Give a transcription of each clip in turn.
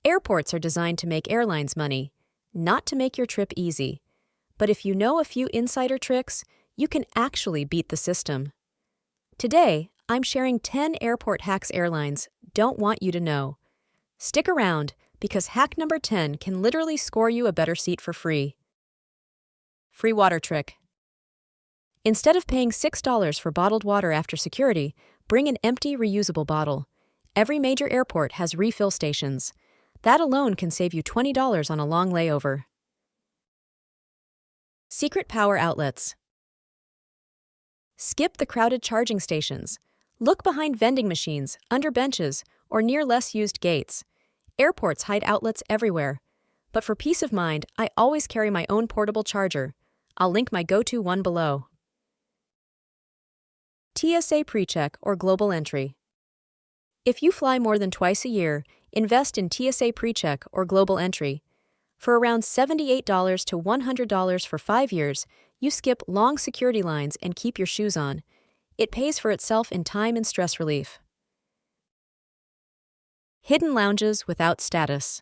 Airports are designed to make airlines money, not to make your trip easy. But if you know a few insider tricks, you can actually beat the system. Today, I'm sharing 10 airport hacks airlines don't want you to know. Stick around, because hack number 10 can literally score you a better seat for free. Free water trick. Instead of paying $6 for bottled water after security, bring an empty, reusable bottle. Every major airport has refill stations. That alone can save you $20 on a long layover. Secret power outlets. Skip the crowded charging stations. Look behind vending machines, under benches, or near less used gates. Airports hide outlets everywhere. But for peace of mind, I always carry my own portable charger. I'll link my go-to one below. TSA PreCheck or Global Entry. If you fly more than twice a year, invest in TSA PreCheck or Global Entry. For around $78 to $100 for 5 years, you skip long security lines and keep your shoes on. It pays for itself in time and stress relief. Hidden lounges without status.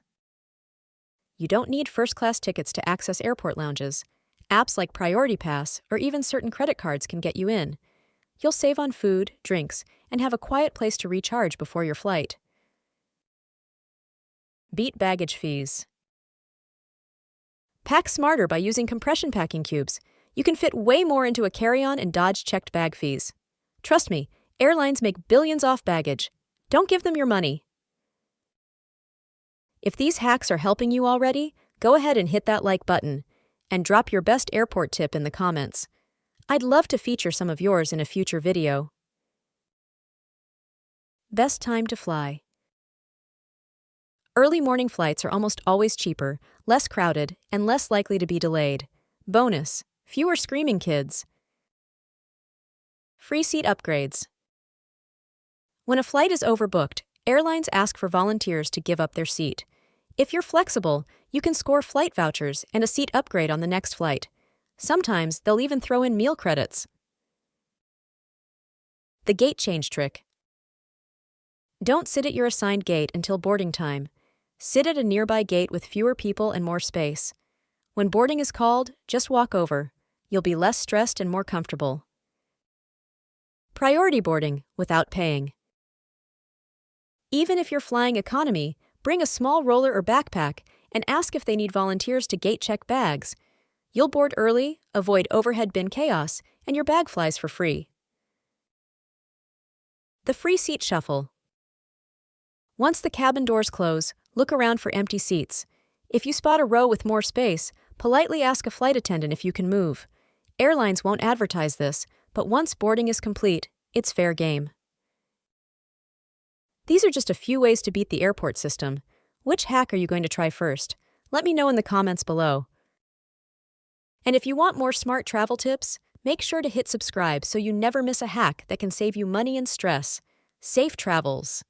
You don't need first-class tickets to access airport lounges. Apps like Priority Pass or even certain credit cards can get you in. You'll save on food, drinks, and have a quiet place to recharge before your flight. Beat baggage fees. Pack smarter by using compression packing cubes. You can fit way more into a carry-on and dodge checked bag fees. Trust me, airlines make billions off baggage. Don't give them your money. If these hacks are helping you already, go ahead and hit that like button and drop your best airport tip in the comments. I'd love to feature some of yours in a future video. Best time to fly. Early morning flights are almost always cheaper, less crowded, and less likely to be delayed. Bonus: fewer screaming kids. Free seat upgrades. When a flight is overbooked, airlines ask for volunteers to give up their seat. If you're flexible, you can score flight vouchers and a seat upgrade on the next flight. Sometimes they'll even throw in meal credits. The gate change trick. Don't sit at your assigned gate until boarding time. Sit at a nearby gate with fewer people and more space. When boarding is called, just walk over. You'll be less stressed and more comfortable. Priority boarding without paying. Even if you're flying economy, bring a small roller or backpack and ask if they need volunteers to gate check bags. You'll board early, avoid overhead bin chaos, and your bag flies for free. The free seat shuffle. Once the cabin doors close, look around for empty seats. If you spot a row with more space, politely ask a flight attendant if you can move. Airlines won't advertise this, but once boarding is complete, it's fair game. These are just a few ways to beat the airport system. Which hack are you going to try first? Let me know in the comments below. And if you want more smart travel tips, make sure to hit subscribe so you never miss a hack that can save you money and stress. Safe travels!